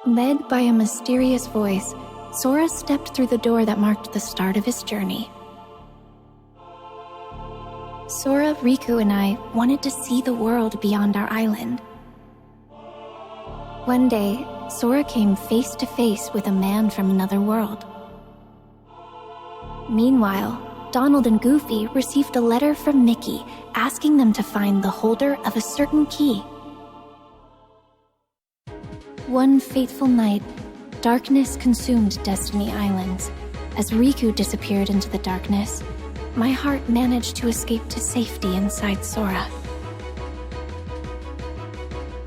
Led by a mysterious voice, Sora stepped through the door that marked the start of his journey. Sora, Riku, and I wanted to see the world beyond our island. One day, Sora came face to face with a man from another world. Meanwhile, Donald and Goofy received a letter from Mickey asking them to find the holder of a certain key. One fateful night, darkness consumed Destiny Islands. As Riku disappeared into the darkness, my heart managed to escape to safety inside Sora.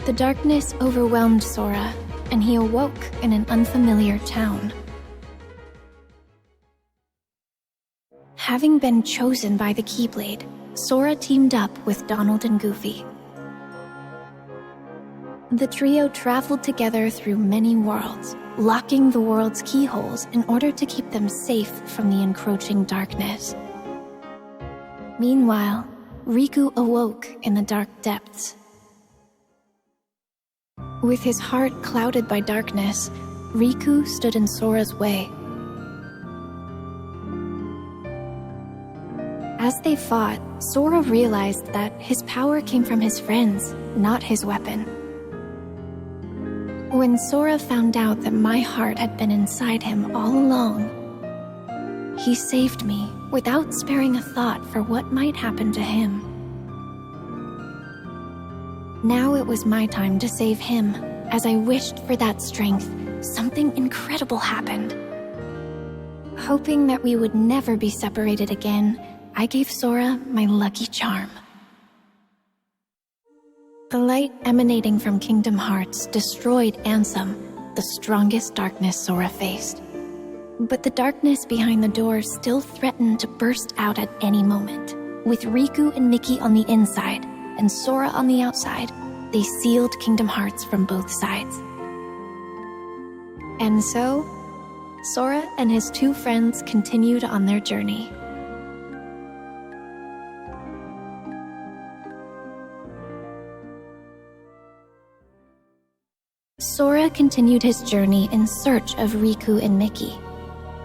The darkness overwhelmed Sora, and he awoke in an unfamiliar town. Having been chosen by the Keyblade, Sora teamed up with Donald and Goofy. The trio traveled together through many worlds, locking the world's keyholes in order to keep them safe from the encroaching darkness. Meanwhile, Riku awoke in the dark depths. With his heart clouded by darkness, Riku stood in Sora's way. As they fought, Sora realized that his power came from his friends, not his weapon. When Sora found out that my heart had been inside him all along, he saved me without sparing a thought for what might happen to him. Now it was my time to save him. As I wished for that strength, something incredible happened. Hoping that we would never be separated again, I gave Sora my lucky charm. The light emanating from Kingdom Hearts destroyed Ansem, the strongest darkness Sora faced. But the darkness behind the door still threatened to burst out at any moment. With Riku and Mickey on the inside, and Sora on the outside, they sealed Kingdom Hearts from both sides. And so, Sora and his two friends continued on their journey. Sora continued his journey in search of Riku and Mickey,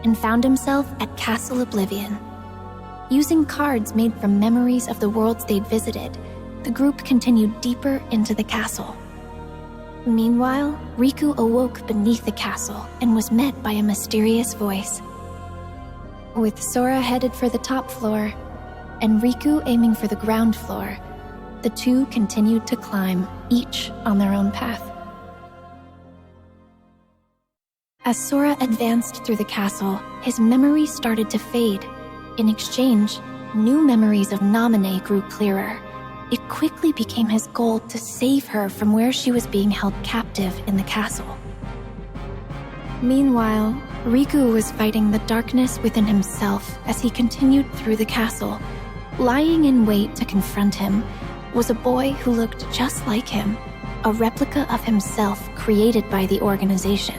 and found himself at Castle Oblivion. Using cards made from memories of the worlds they'd visited, the group continued deeper into the castle. Meanwhile, Riku awoke beneath the castle and was met by a mysterious voice. With Sora headed for the top floor, and Riku aiming for the ground floor, the two continued to climb, each on their own path. As Sora advanced through the castle, his memories started to fade. In exchange, new memories of Naminé grew clearer. It quickly became his goal to save her from where she was being held captive in the castle. Meanwhile, Riku was fighting the darkness within himself as he continued through the castle. Lying in wait to confront him was a boy who looked just like him, a replica of himself created by the organization.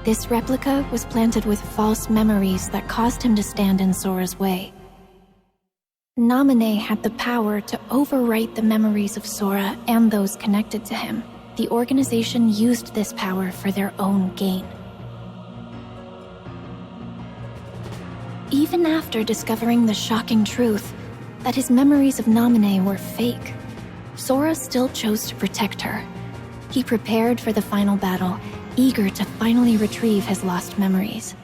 This replica was planted with false memories that caused him to stand in Sora's way. Naminé had the power to overwrite the memories of Sora and those connected to him. The organization used this power for their own gain. Even after discovering the shocking truth that his memories of Naminé were fake, Sora still chose to protect her. He prepared for the final battle, eager to finally retrieve his lost memories.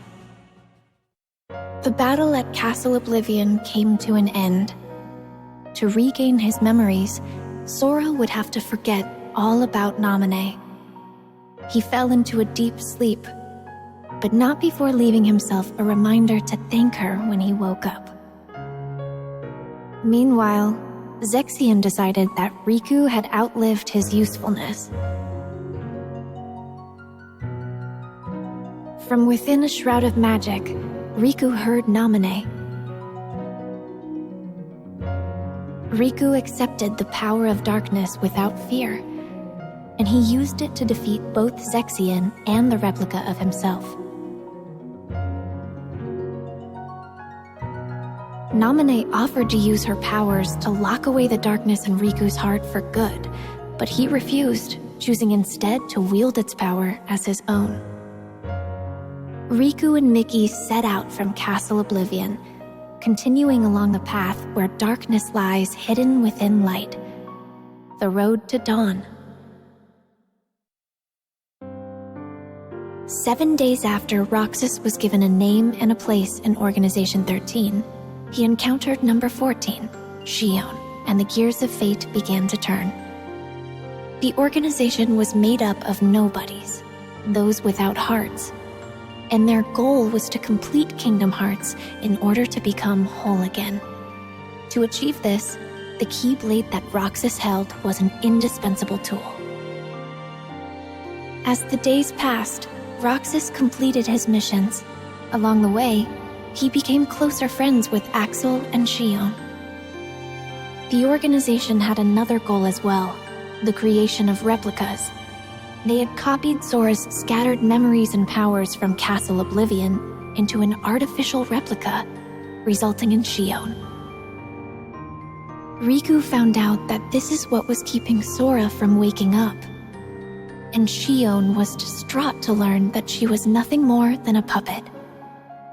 The battle at Castle Oblivion came to an end. To regain his memories, Sora would have to forget all about Naminé. He fell into a deep sleep, but not before leaving himself a reminder to thank her when he woke up. Meanwhile, Zexion decided that Riku had outlived his usefulness. From within a shroud of magic, Riku heard Naminé. Riku accepted the power of darkness without fear, and he used it to defeat both Zexion and the replica of himself. Naminé offered to use her powers to lock away the darkness in Riku's heart for good, but he refused, choosing instead to wield its power as his own. Riku and Mickey set out from Castle Oblivion, continuing along the path where darkness lies hidden within light, the road to dawn. 7 days after Roxas was given a name and a place in Organization 13, he encountered number 14, Shion, and the gears of fate began to turn. The organization was made up of nobodies, those without hearts, and their goal was to complete Kingdom Hearts in order to become whole again. To achieve this, the Keyblade that Roxas held was an indispensable tool. As the days passed, Roxas completed his missions. Along the way, he became closer friends with Axel and Shion. The organization had another goal as well, the creation of replicas. They had copied Sora's scattered memories and powers from Castle Oblivion into an artificial replica, resulting in Shion. Riku found out that this is what was keeping Sora from waking up. And Shion was distraught to learn that she was nothing more than a puppet.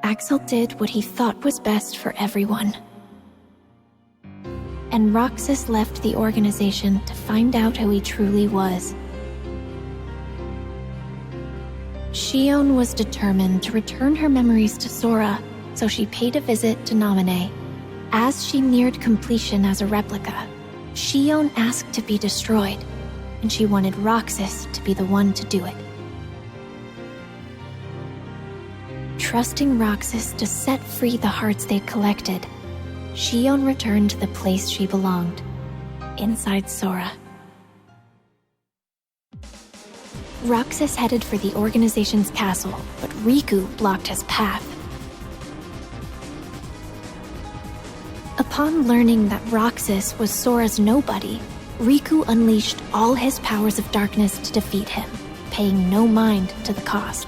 Axel did what he thought was best for everyone. And Roxas left the organization to find out who he truly was. Shion was determined to return her memories to Sora, so she paid a visit to Naminé. As she neared completion as a replica, Shion asked to be destroyed, and she wanted Roxas to be the one to do it. Trusting Roxas to set free the hearts they'd collected, Shion returned to the place she belonged, inside Sora. Roxas headed for the organization's castle, but Riku blocked his path. Upon learning that Roxas was Sora's nobody, Riku unleashed all his powers of darkness to defeat him, paying no mind to the cost.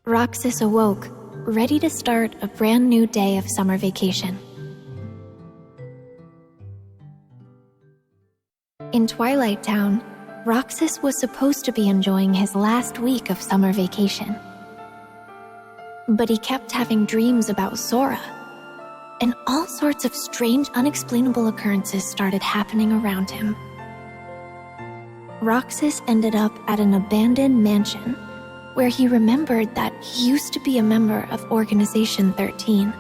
Roxas awoke, ready to start a brand new day of summer vacation. In Twilight Town, Roxas was supposed to be enjoying his last week of summer vacation. But he kept having dreams about Sora, and all sorts of strange, unexplainable occurrences started happening around him. Roxas ended up at an abandoned mansion, where he remembered that he used to be a member of Organization 13.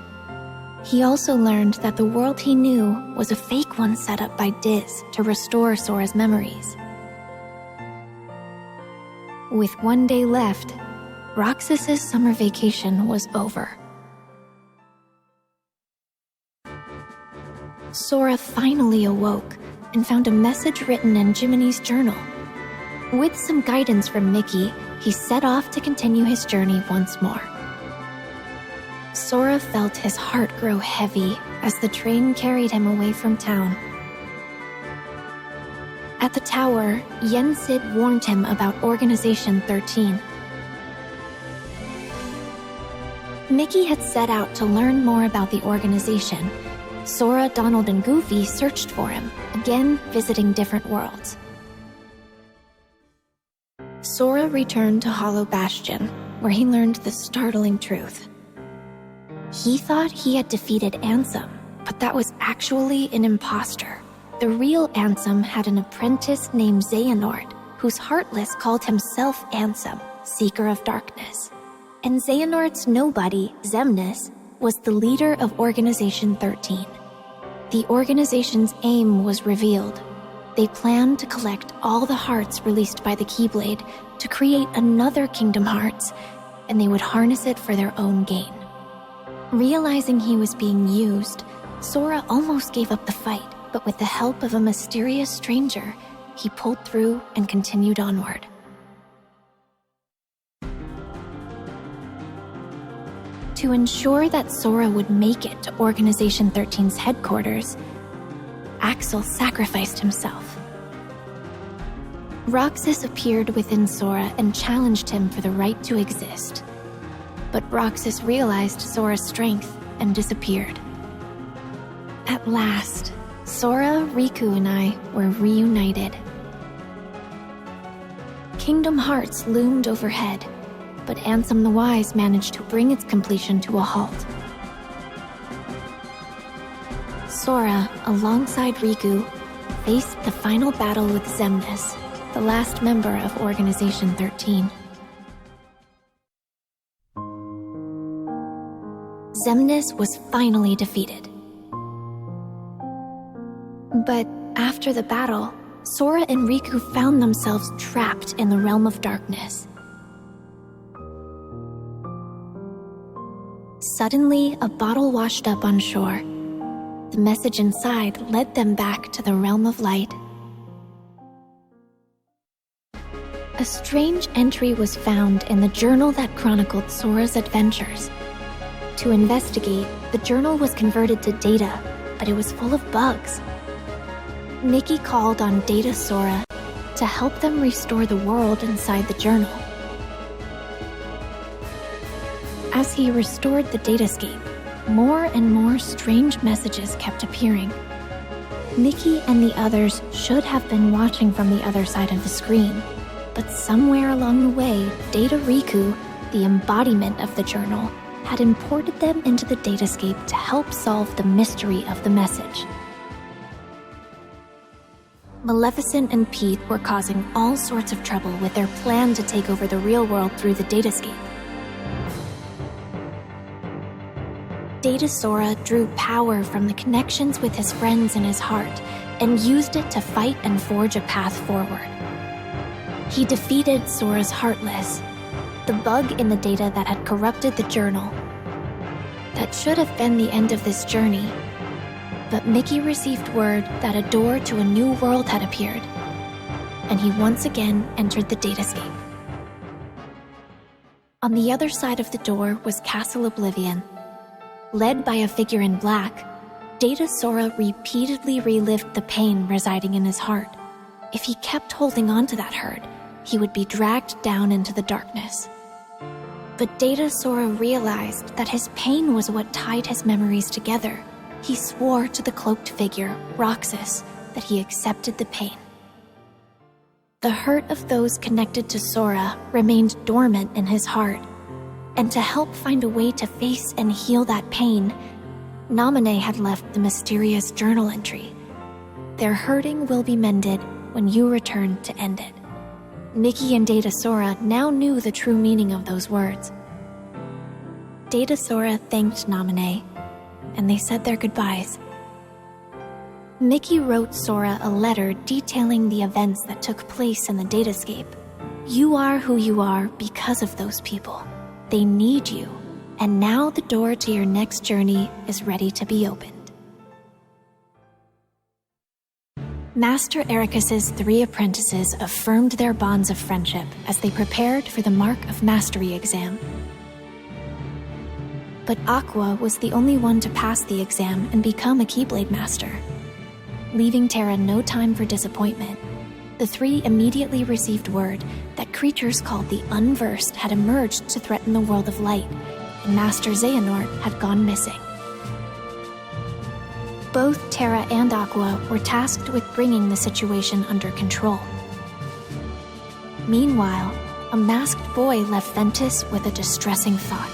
He also learned that the world he knew was a fake one set up by Diz to restore Sora's memories. With 1 day left, Roxas's summer vacation was over. Sora finally awoke and found a message written in Jiminy's journal. With some guidance from Mickey, he set off to continue his journey once more. Sora felt his heart grow heavy as the train carried him away from town. At the tower, Yensid warned him about Organization 13. Mickey had set out to learn more about the organization. Sora, Donald, and Goofy searched for him, again visiting different worlds. Sora returned to Hollow Bastion, where he learned the startling truth. He thought he had defeated Ansem, but that was actually an imposter. The real Ansem had an apprentice named Xehanort, whose Heartless called himself Ansem, Seeker of Darkness. And Xehanort's nobody, Xemnas, was the leader of Organization 13. The organization's aim was revealed. They planned to collect all the hearts released by the Keyblade to create another Kingdom Hearts, and they would harness it for their own gain. Realizing he was being used, Sora almost gave up the fight, but with the help of a mysterious stranger, he pulled through and continued onward. To ensure that Sora would make it to Organization 13's headquarters, Axel sacrificed himself. Roxas appeared within Sora and challenged him for the right to exist. But Roxas realized Sora's strength and disappeared. At last, Sora, Riku, and I were reunited. Kingdom Hearts loomed overhead, but Ansem the Wise managed to bring its completion to a halt. Sora, alongside Riku, faced the final battle with Xemnas, the last member of Organization 13. Xemnas was finally defeated. But after the battle, Sora and Riku found themselves trapped in the realm of darkness. Suddenly, a bottle washed up on shore. The message inside led them back to the realm of light. A strange entry was found in the journal that chronicled Sora's adventures. To investigate, the journal was converted to data, but it was full of bugs. Mickey called on Data Sora to help them restore the world inside the journal. As he restored the datascape, more and more strange messages kept appearing. Mickey and the others should have been watching from the other side of the screen, but somewhere along the way, Data Riku, the embodiment of the journal, had imported them into the datascape to help solve the mystery of the message. Maleficent and Pete were causing all sorts of trouble with their plan to take over the real world through the datascape. Data Sora drew power from the connections with his friends in his heart and used it to fight and forge a path forward. He defeated Sora's Heartless, the bug in the data that had corrupted the journal. That should have been the end of this journey, but Mickey received word that a door to a new world had appeared, and he once again entered the datascape. On the other side of the door was Castle Oblivion. Led by a figure in black, Data Sora repeatedly relived the pain residing in his heart. If he kept holding on to that hurt, he would be dragged down into the darkness. But Data Sora realized that his pain was what tied his memories together. He swore to the cloaked figure, Roxas, that he accepted the pain. The hurt of those connected to Sora remained dormant in his heart, and to help find a way to face and heal that pain, Naminé had left the mysterious journal entry. Their hurting will be mended when you return to end it. Mickey and Data Sora now knew the true meaning of those words. Data Sora thanked Naminé, and they said their goodbyes. Mickey wrote Sora a letter detailing the events that took place in the datascape. You are who you are because of those people. They need you, and now the door to your next journey is ready to be opened. Master Ericus's 3 apprentices affirmed their bonds of friendship as they prepared for the Mark of Mastery exam. But Aqua was the only one to pass the exam and become a Keyblade Master. Leaving Terra no time for disappointment, the 3 immediately received word that creatures called the Unversed had emerged to threaten the world of light, and Master Xehanort had gone missing. Both Terra and Aqua were tasked with bringing the situation under control. Meanwhile, a masked boy left Ventus with a distressing thought.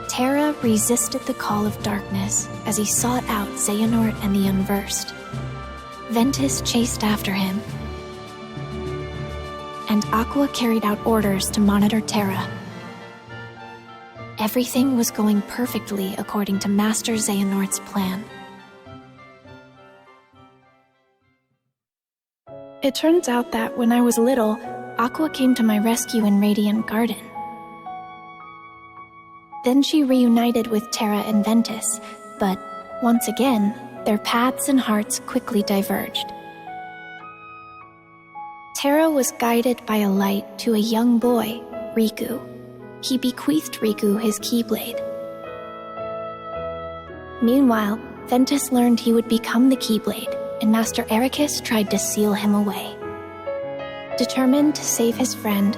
Terra resisted the call of darkness as he sought out Xehanort and the Unversed. Ventus chased after him, and Aqua carried out orders to monitor Terra. Everything was going perfectly according to Master Xehanort's plan. It turns out that when I was little, Aqua came to my rescue in Radiant Garden. Then she reunited with Terra and Ventus, but once again, their paths and hearts quickly diverged. Terra was guided by a light to a young boy, Riku. He bequeathed Riku his Keyblade. Meanwhile, Ventus learned he would become the Keyblade, and Master Ericus tried to seal him away. Determined to save his friend,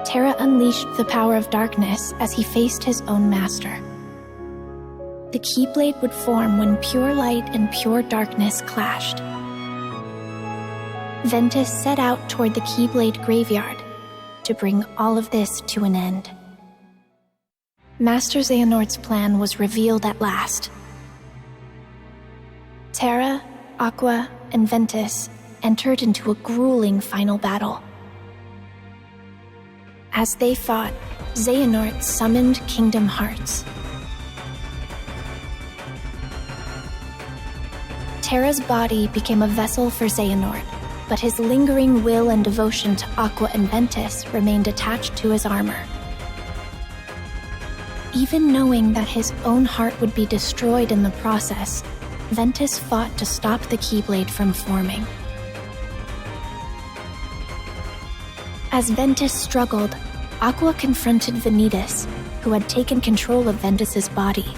Terra unleashed the power of darkness as he faced his own master. The Keyblade would form when pure light and pure darkness clashed. Ventus set out toward the Keyblade graveyard to bring all of this to an end. Master Xehanort's plan was revealed at last. Terra, Aqua, and Ventus entered into a grueling final battle. As they fought, Xehanort summoned Kingdom Hearts. Terra's body became a vessel for Xehanort, but his lingering will and devotion to Aqua and Ventus remained attached to his armor. Even knowing that his own heart would be destroyed in the process, Ventus fought to stop the Keyblade from forming. As Ventus struggled, Aqua confronted Vanitas, who had taken control of Ventus's body.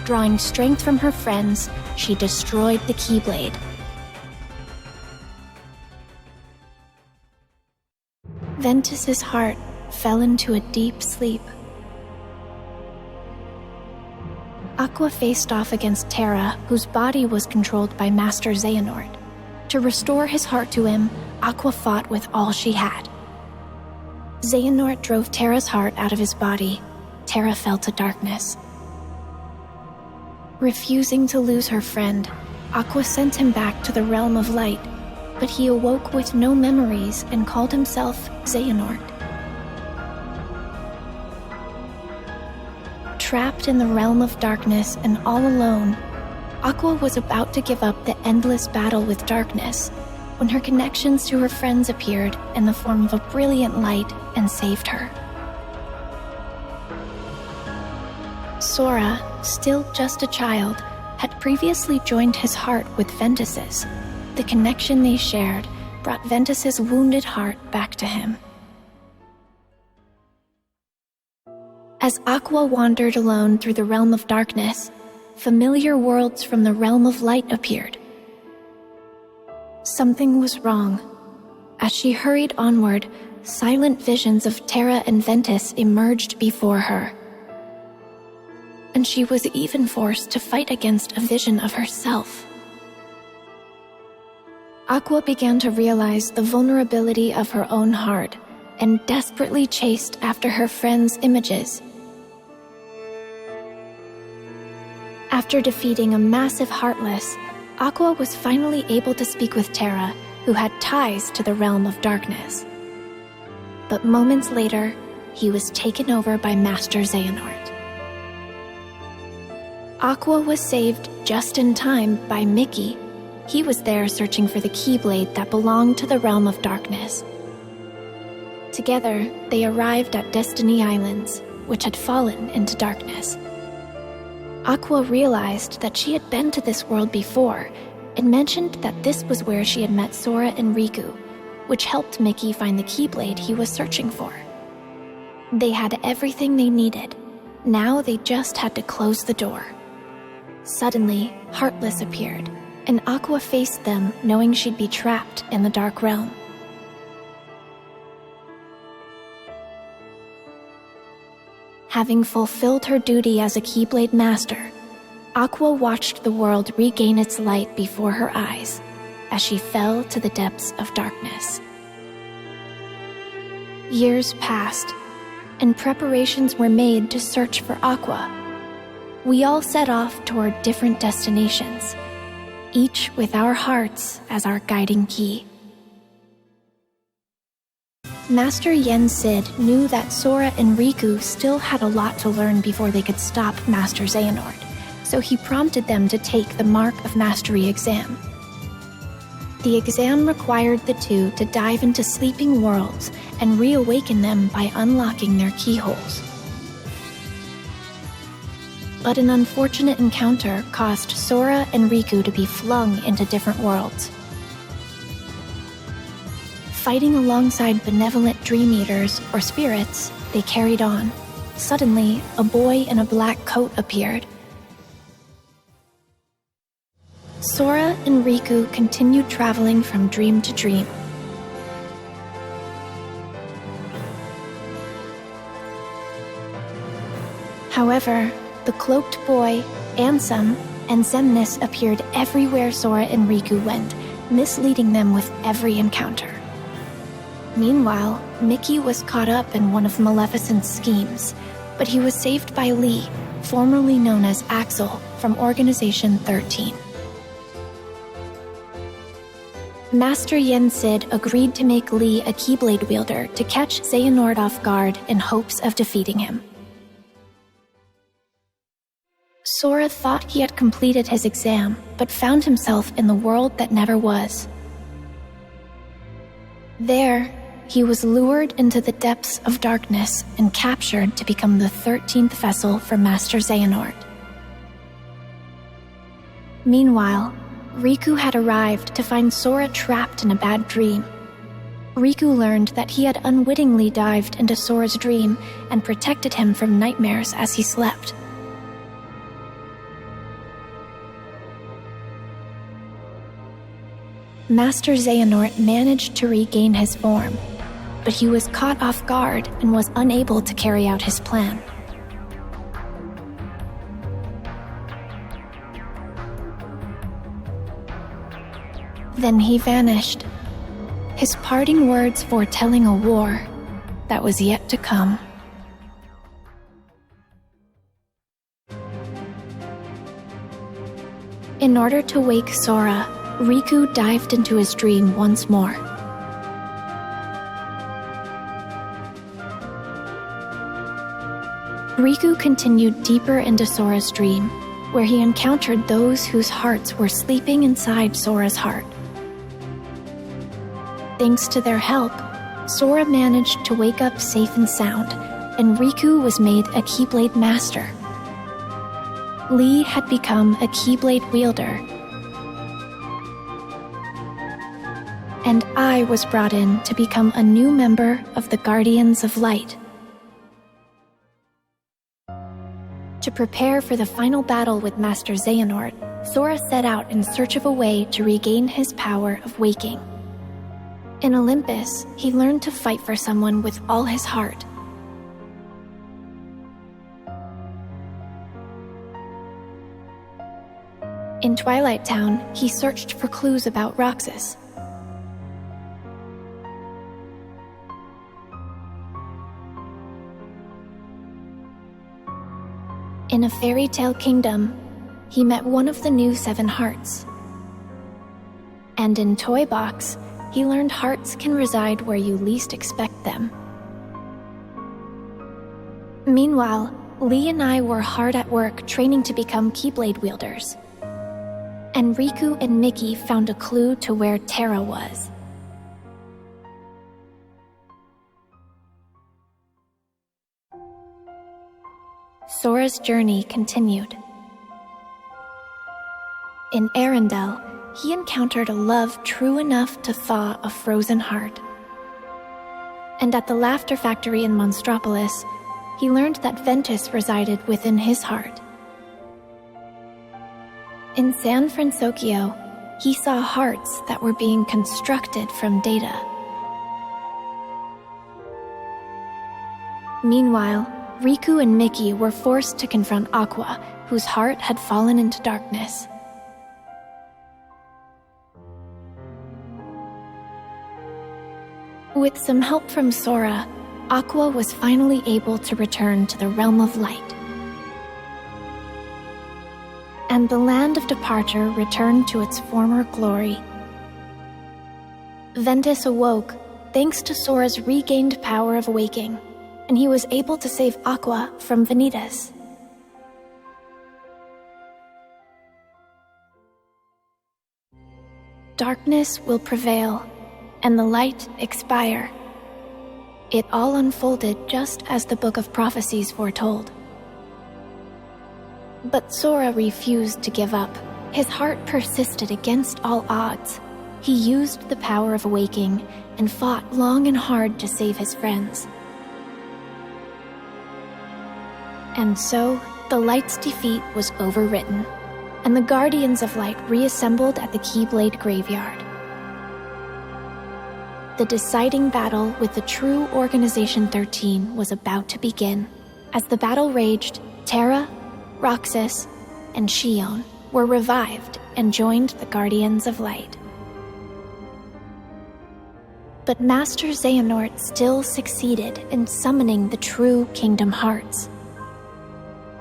Drawing strength from her friends, she destroyed the Keyblade. Ventus's heart fell into a deep sleep. Aqua faced off against Terra, whose body was controlled by Master Xehanort. To restore his heart to him, Aqua fought with all she had. Xehanort drove Terra's heart out of his body. Terra fell to darkness. Refusing to lose her friend, Aqua sent him back to the realm of light, but he awoke with no memories and called himself Xehanort. Trapped in the realm of darkness and all alone, Aqua was about to give up the endless battle with darkness when her connections to her friends appeared in the form of a brilliant light and saved her. Sora, still just a child, had previously joined his heart with Ventus's. The connection they shared brought Ventus's wounded heart back to him. As Aqua wandered alone through the realm of darkness, familiar worlds from the realm of light appeared. Something was wrong. As she hurried onward, silent visions of Terra and Ventus emerged before her. And she was even forced to fight against a vision of herself. Aqua began to realize the vulnerability of her own heart and desperately chased after her friends' images. After defeating a massive Heartless, Aqua was finally able to speak with Terra, who had ties to the realm of darkness. But moments later, he was taken over by Master Xehanort. Aqua was saved just in time by Mickey. He was there searching for the Keyblade that belonged to the realm of darkness. Together, they arrived at Destiny Islands, which had fallen into darkness. Aqua realized that she had been to this world before and mentioned that this was where she had met Sora and Riku, which helped Mickey find the Keyblade he was searching for. They had everything they needed. Now they just had to close the door. Suddenly, Heartless appeared, and Aqua faced them knowing she'd be trapped in the Dark Realm. Having fulfilled her duty as a Keyblade Master, Aqua watched the world regain its light before her eyes as she fell to the depths of darkness. Years passed, and preparations were made to search for Aqua. We all set off toward different destinations, each with our hearts as our guiding key. Master Yen Sid knew that Sora and Riku still had a lot to learn before they could stop Master Xehanort, so he prompted them to take the Mark of Mastery exam. The exam required the two to dive into sleeping worlds and reawaken them by unlocking their keyholes. But an unfortunate encounter caused Sora and Riku to be flung into different worlds. Fighting alongside benevolent Dream Eaters, or spirits, they carried on. Suddenly, a boy in a black coat appeared. Sora and Riku continued traveling from dream to dream. However, the cloaked boy, Ansem, and Xemnas appeared everywhere Sora and Riku went, misleading them with every encounter. Meanwhile, Mickey was caught up in one of Maleficent's schemes, but he was saved by Lee, formerly known as Axel, from Organization 13. Master Yen Sid agreed to make Lee a Keyblade wielder to catch Xehanort off guard in hopes of defeating him. Sora thought he had completed his exam, but found himself in the world that never was. There, he was lured into the depths of darkness and captured to become the 13th vessel for Master Xehanort. Meanwhile, Riku had arrived to find Sora trapped in a bad dream. Riku learned that he had unwittingly dived into Sora's dream and protected him from nightmares as he slept. Master Xehanort managed to regain his form, but he was caught off guard and was unable to carry out his plan. Then he vanished, his parting words foretelling a war that was yet to come. In order to wake Sora, Riku dived into his dream once more. Riku continued deeper into Sora's dream, where he encountered those whose hearts were sleeping inside Sora's heart. Thanks to their help, Sora managed to wake up safe and sound, and Riku was made a Keyblade Master. Lee had become a Keyblade wielder, and I was brought in to become a new member of the Guardians of Light. To prepare for the final battle with Master Xehanort, Sora set out in search of a way to regain his power of waking. In Olympus, he learned to fight for someone with all his heart. In Twilight Town, he searched for clues about Roxas. In a fairy tale kingdom, he met one of the new 7 hearts. And in Toy Box, he learned hearts can reside where you least expect them. Meanwhile, Lee and I were hard at work training to become Keyblade wielders. And Riku and Mickey found a clue to where Terra was. Sora's journey continued. In Arendelle, he encountered a love true enough to thaw a frozen heart. And at the Laughter Factory in Monstropolis, he learned that Ventus resided within his heart. In San Francisco, he saw hearts that were being constructed from data. Meanwhile, Riku and Mickey were forced to confront Aqua, whose heart had fallen into darkness. With some help from Sora, Aqua was finally able to return to the realm of light. And the land of departure returned to its former glory. Ventus awoke thanks to Sora's regained power of waking, and he was able to save Aqua from Vanitas. Darkness will prevail, and the light expire. It all unfolded just as the Book of Prophecies foretold. But Sora refused to give up. His heart persisted against all odds. He used the power of waking and fought long and hard to save his friends. And so, the Light's defeat was overwritten, and the Guardians of Light reassembled at the Keyblade Graveyard. The deciding battle with the true Organization 13 was about to begin. As the battle raged, Terra, Roxas, and Xion were revived and joined the Guardians of Light. But Master Xehanort still succeeded in summoning the true Kingdom Hearts.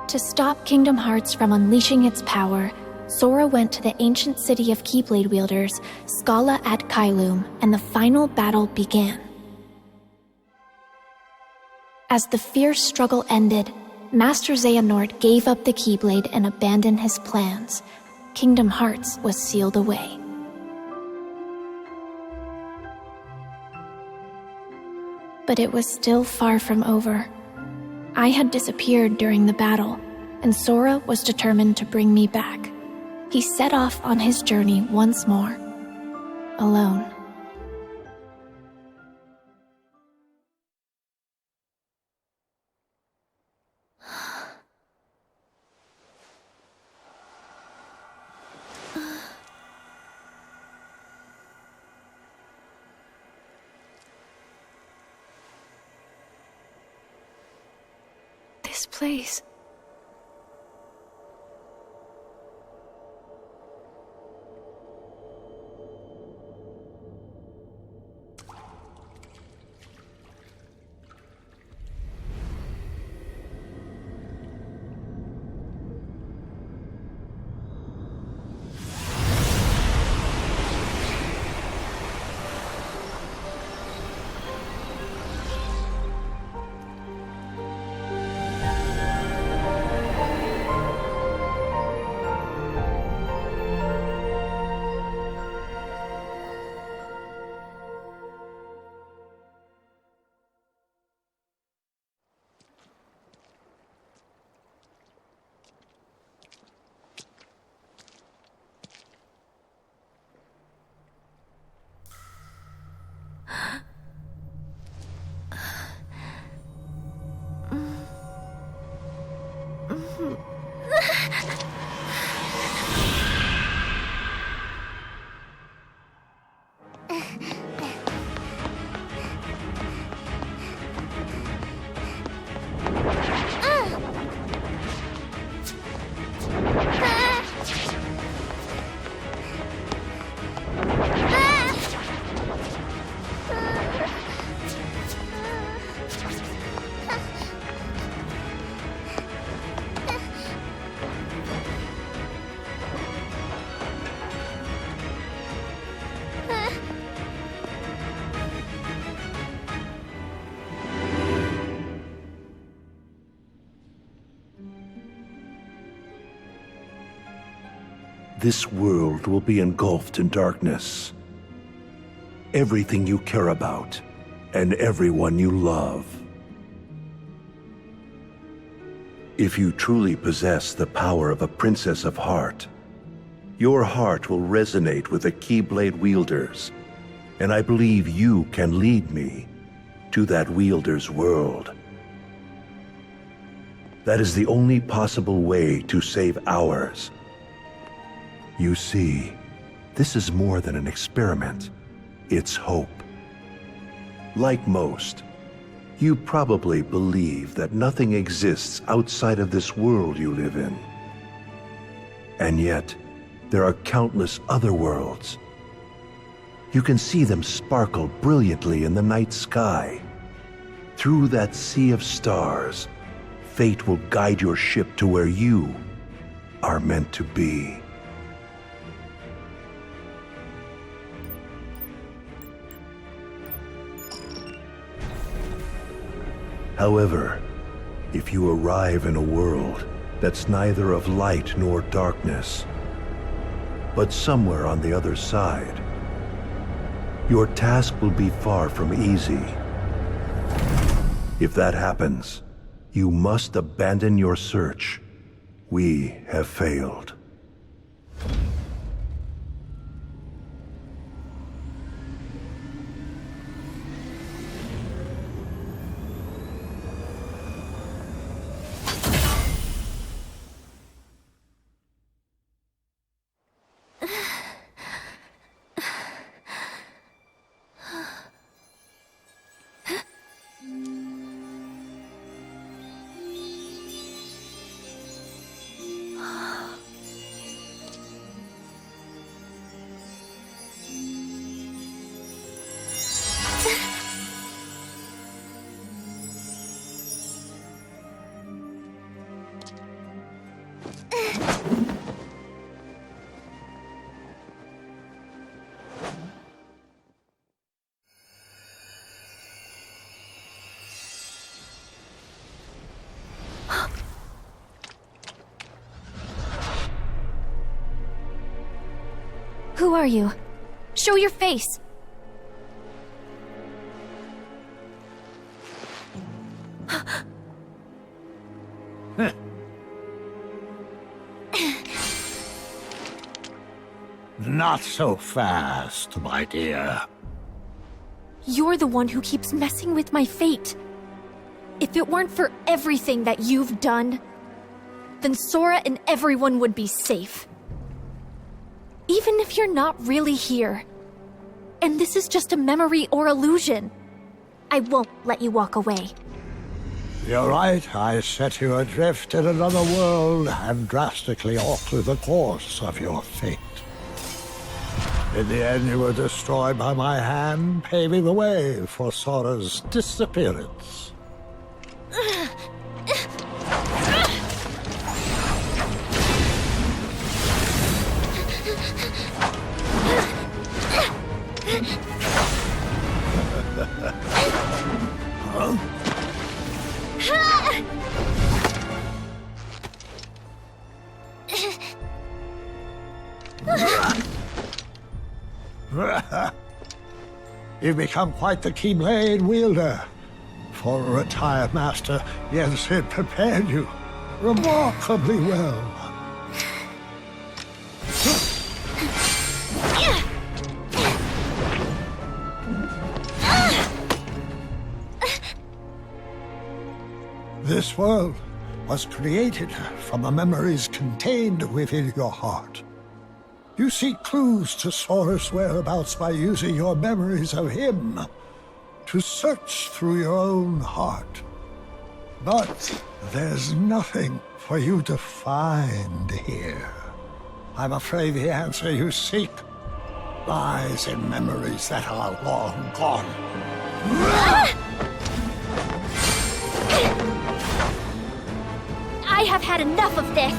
To stop Kingdom Hearts from unleashing its power, Sora went to the ancient city of Keyblade wielders, Scala at Kylum, and the final battle began. As the fierce struggle ended, Master Xehanort gave up the Keyblade and abandoned his plans. Kingdom Hearts was sealed away. But it was still far from over. I had disappeared during the battle, and Sora was determined to bring me back. He set off on his journey once more, alone. This place. This world will be engulfed in darkness. Everything you care about, and everyone you love. If you truly possess the power of a Princess of Heart, your heart will resonate with the Keyblade wielders, and I believe you can lead me to that wielder's world. That is the only possible way to save ours. You see, this is more than an experiment. It's hope. Like most, you probably believe that nothing exists outside of this world you live in. And yet, there are countless other worlds. You can see them sparkle brilliantly in the night sky. Through that sea of stars, fate will guide your ship to where you are meant to be. However, if you arrive in a world that's neither of light nor darkness, but somewhere on the other side, your task will be far from easy. If that happens, you must abandon your search. We have failed. Who are you? Show your face! Not so fast, my dear. You're the one who keeps messing with my fate. If it weren't for everything that you've done, then Sora and everyone would be safe. Even if you're not really here, and this is just a memory or illusion, I won't let you walk away. You're right, I set you adrift in another world and drastically alter the course of your fate. In the end, you were destroyed by my hand, paving the way for Sora's disappearance. You've become quite the keyblade wielder. For a retired master, yes, it prepared you remarkably well. This world was created from the memories contained within your heart. You seek clues to Sora's whereabouts by using your memories of him to search through your own heart. But there's nothing for you to find here. I'm afraid the answer you seek lies in memories that are long gone. I have had enough of this!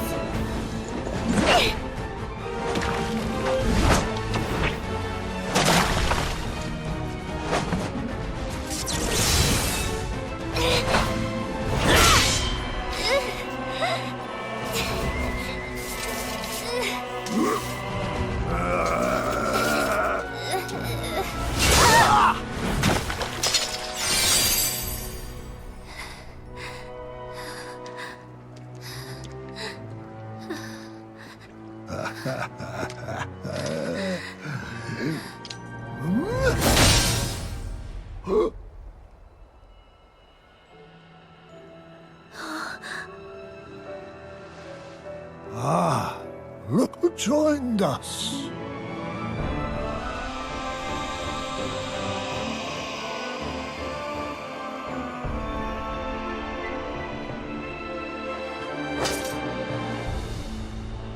Look who joined us.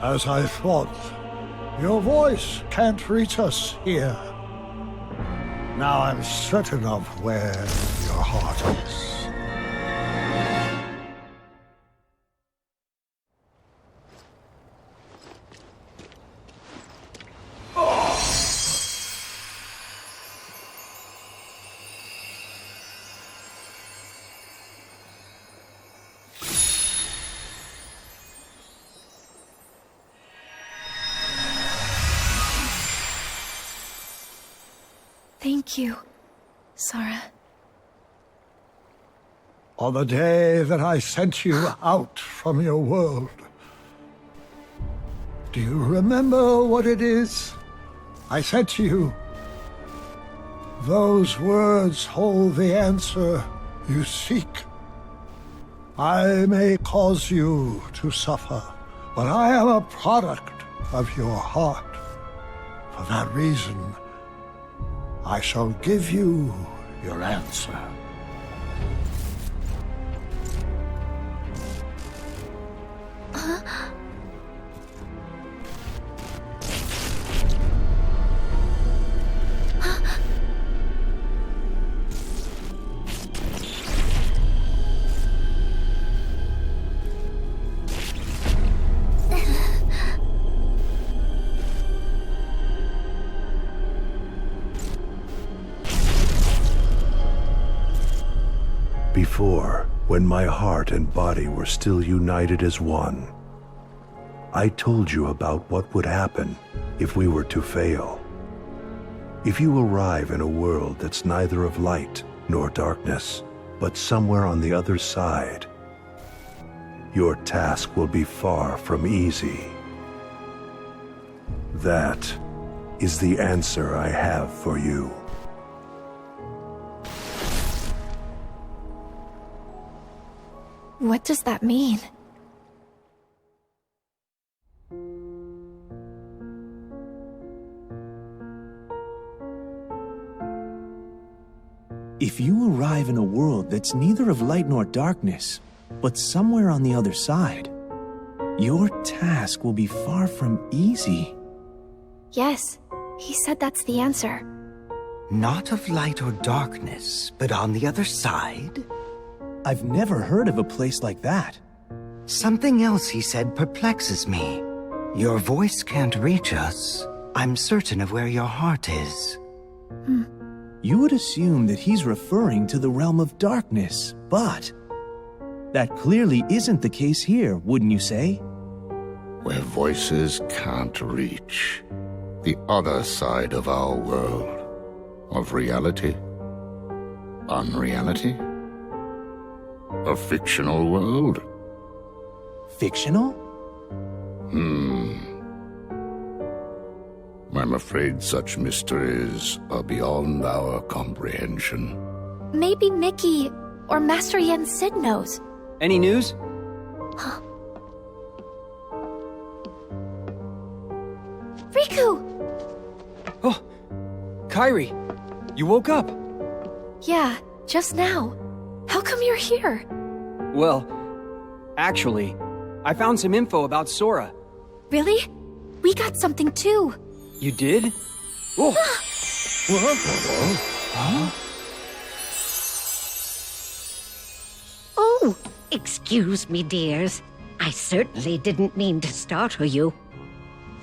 As I thought, your voice can't reach us here. Now I'm certain of where your heart is. Thank you, Sora. On the day that I sent you out from your world, do you remember what it is I said to you? Those words hold the answer you seek. I may cause you to suffer, but I am a product of your heart. For that reason, I shall give you your answer. Before, when my heart and body were still united as one, I told you about what would happen if we were to fail. If you arrive in a world that's neither of light nor darkness, but somewhere on the other side, your task will be far from easy. That is the answer I have for you. What does that mean? If you arrive in a world that's neither of light nor darkness, but somewhere on the other side, your task will be far from easy. Yes, he said that's the answer. Not of light or darkness, but on the other side? I've never heard of a place like that. Something else he said perplexes me. Your voice can't reach us. I'm certain of where your heart is. You would assume that he's referring to the realm of darkness, but that clearly isn't the case here, wouldn't you say? Where voices can't reach. The other side of our world. Of reality. Unreality. A fictional world. Fictional? I'm afraid such mysteries are beyond our comprehension. Maybe Mickey or Master Yen Sid knows. Any news? Riku! Oh, Kairi, you woke up. Yeah, just now. How come you're here? Well, actually, I found some info about Sora. Really? We got something too. You did? Oh! Oh, excuse me, dears. I certainly didn't mean to startle you.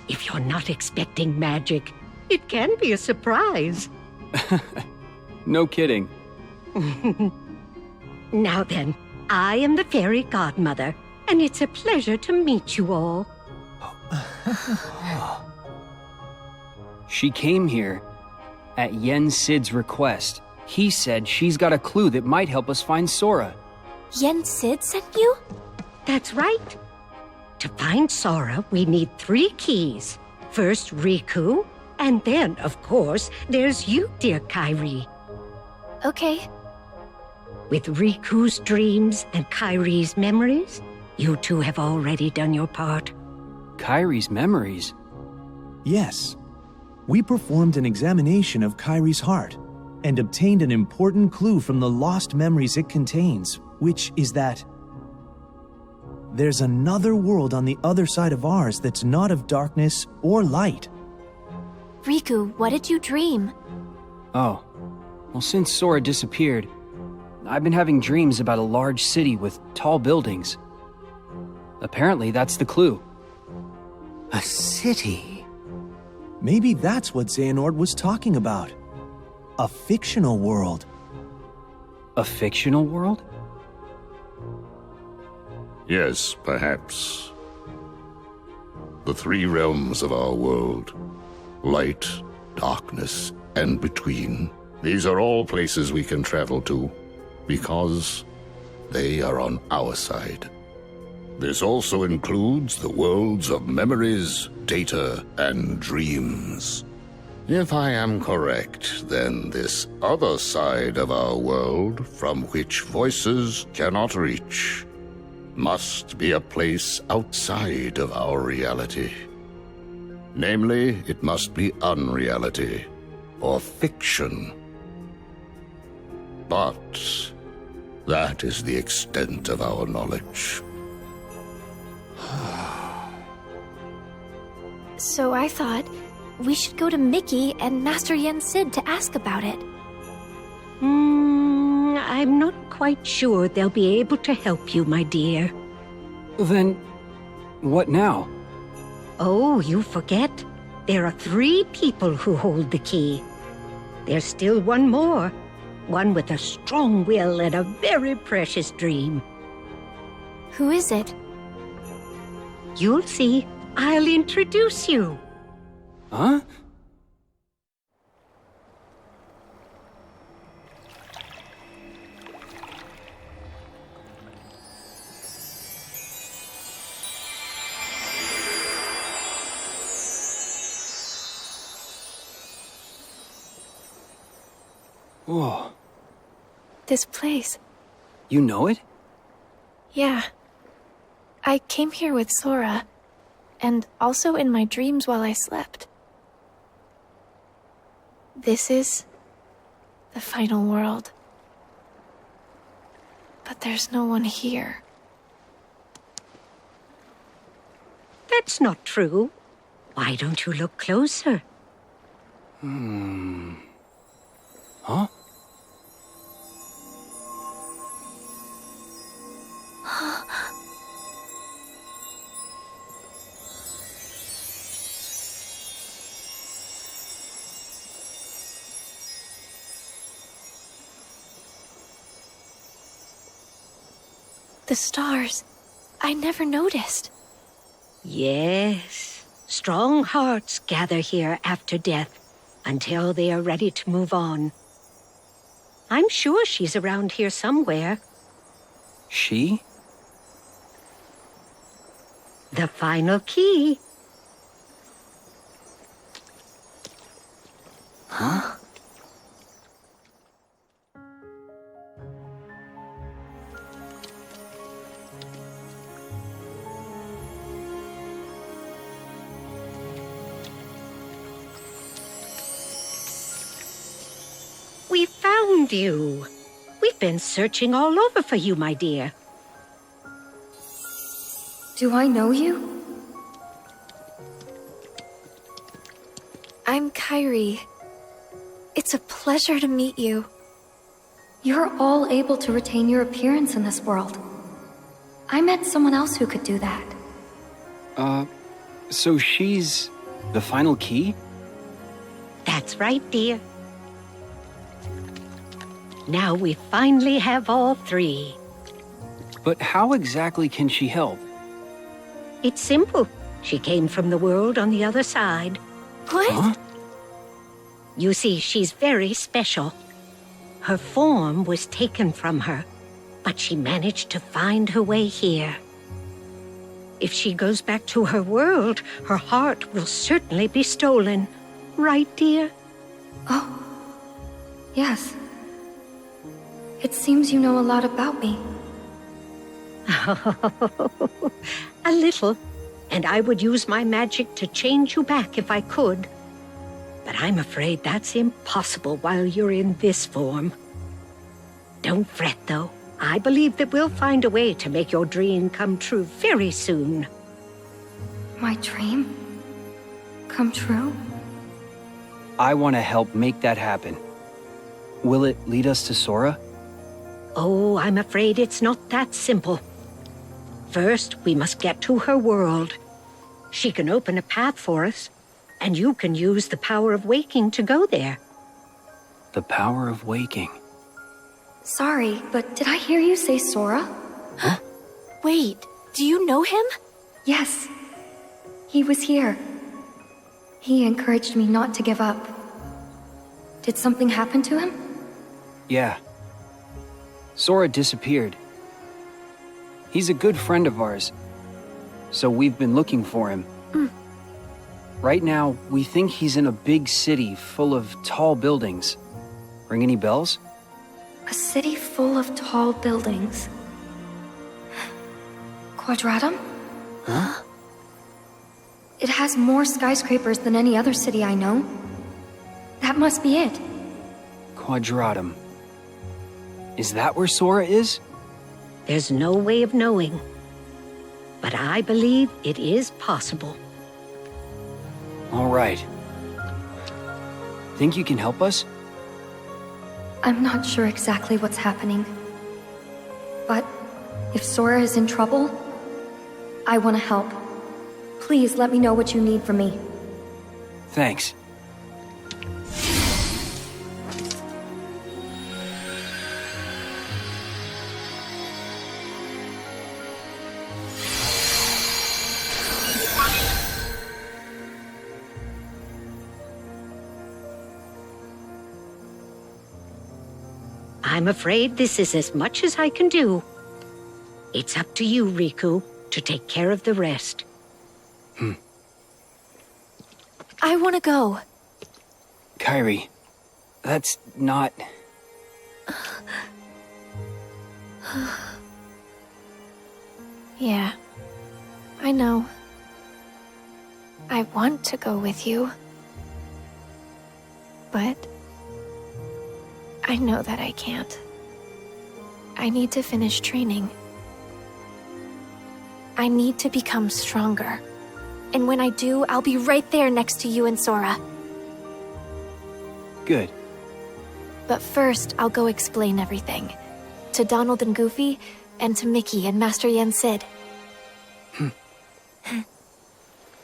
If you're not expecting magic, it can be a surprise. No kidding. Now then, I am the fairy godmother, and it's a pleasure to meet you all. She came here at Yen Sid's request. He said she's got a clue that might help us find Sora. Yen Sid sent you? That's right. To find Sora, we need 3 keys. First, Riku, and then, of course, there's you, dear Kairi. Okay. With Riku's dreams and Kairi's memories, you two have already done your part. Kairi's memories? Yes. We performed an examination of Kairi's heart and obtained an important clue from the lost memories it contains, which is that there's another world on the other side of ours that's not of darkness or light. Riku, what did you dream? Oh. Well, since Sora disappeared, I've been having dreams about a large city with tall buildings. Apparently, that's the clue. A city? Maybe that's what Xehanort was talking about. A fictional world. A fictional world? Yes, perhaps. The 3 realms of our world. Light, darkness, and between. These are all places we can travel to, because they are on our side. This also includes the worlds of memories, data, and dreams. If I am correct, then this other side of our world, from which voices cannot reach, must be a place outside of our reality. Namely, it must be unreality, or fiction. But that is the extent of our knowledge. So I thought we should go to Mickey and Master Yen Sid to ask about it. I'm not quite sure they'll be able to help you, my dear. Then, what now? Oh, you forget. There are 3 people who hold the key. There's still one more. One with a strong will and a very precious dream. Who is it? You'll see. I'll introduce you. Huh? Whoa. This place. You know it? Yeah. I came here with Sora, and also in my dreams while I slept. This is the final world. But there's no one here. That's not true. Why don't you look closer? Huh? The stars. I never noticed. Yes. Strong hearts gather here after death until they are ready to move on. I'm sure she's around here somewhere. She? The final key. Huh? We found you. We've been searching all over for you, my dear. Do I know you? I'm Kairi. It's a pleasure to meet you. You're all able to retain your appearance in this world. I met someone else who could do that. So she's the final key? That's right, dear. Now we finally have all three. But how exactly can she help? It's simple. She came from the world on the other side. What? Huh? You see, she's very special. Her form was taken from her, but she managed to find her way here. If she goes back to her world, her heart will certainly be stolen. Right, dear? Oh, yes. It seems you know a lot about me. A little, and I would use my magic to change you back if I could. But I'm afraid that's impossible while you're in this form. Don't fret, though. I believe that we'll find a way to make your dream come true very soon. My dream? Come true? I want to help make that happen. Will it lead us to Sora? Oh, I'm afraid it's not that simple. First, we must get to her world. She can open a path for us, and you can use the power of waking to go there. The power of waking. Sorry, but did I hear you say Sora? Huh? Wait, do you know him? Yes. He was here. He encouraged me not to give up. Did something happen to him? Yeah. Sora disappeared. He's a good friend of ours, so we've been looking for him. Right now, we think he's in a big city full of tall buildings. Ring any bells? A city full of tall buildings. Quadratum? Huh? It has more skyscrapers than any other city I know. That must be it. Quadratum. Is that where Sora is? There's no way of knowing. But I believe it is possible. All right. Think you can help us? I'm not sure exactly what's happening. But if Sora is in trouble, I want to help. Please let me know what you need from me. Thanks. I'm afraid this is as much as I can do. It's up to you, Riku, to take care of the rest. I want to go. Kairi, that's not... Yeah, I know. I want to go with you. But I know that I can't. I need to finish training. I need to become stronger. And when I do, I'll be right there next to you and Sora. Good. But first, I'll go explain everything. To Donald and Goofy, and to Mickey and Master Yen Sid.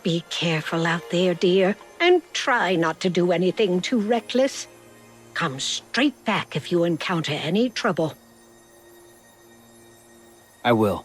Be careful out there, dear, and try not to do anything too reckless. Come straight back if you encounter any trouble. I will.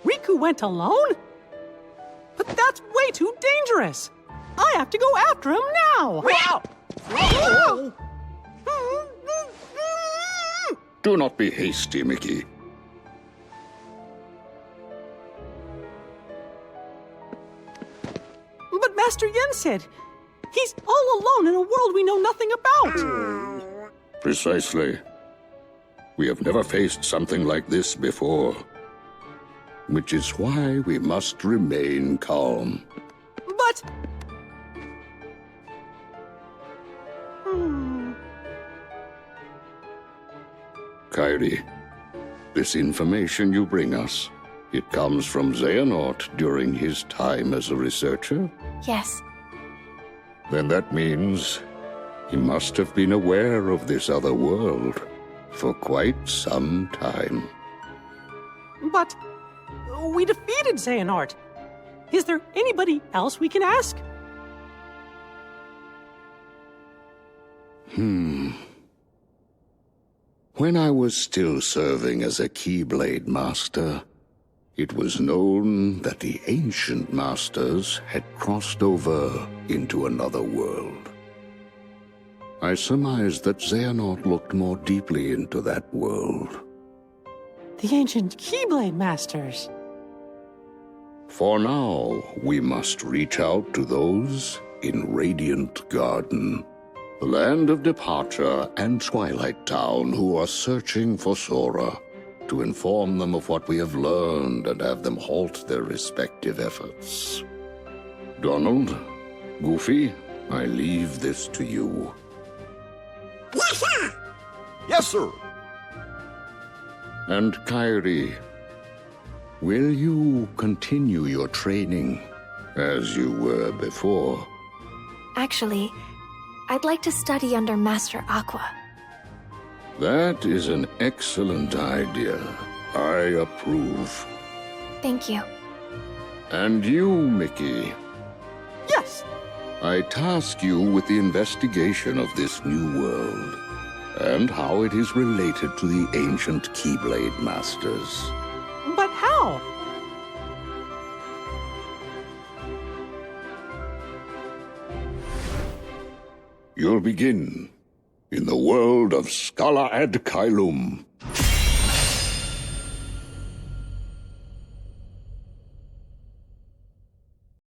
Riku went alone? But that's way too dangerous! I have to go after him now! Do not be hasty, Mickey. But Master Yen said he's all alone in a world we know nothing about! Precisely. We have never faced something like this before. Which is why we must remain calm. But... Kairi, this information you bring us, it comes from Xehanort during his time as a researcher? Yes. Then that means he must have been aware of this other world for quite some time. But... we defeated Xehanort. Is there anybody else we can ask? When I was still serving as a Keyblade Master, it was known that the ancient masters had crossed over into another world. I surmised that Xehanort looked more deeply into that world. The ancient Keyblade Masters. For now, we must reach out to those in Radiant Garden, the land of departure and Twilight Town, who are searching for Sora, to inform them of what we have learned and have them halt their respective efforts. Donald, Goofy, I leave this to you. Yes, sir! Yes, sir! And Kairi, will you continue your training as you were before? Actually, I'd like to study under Master Aqua. That is an excellent idea. I approve. Thank you. And you, Mickey, Yes! I task you with the investigation of this new world and how it is related to the ancient Keyblade Masters. But how? You'll begin in the world of Scala ad Caelum,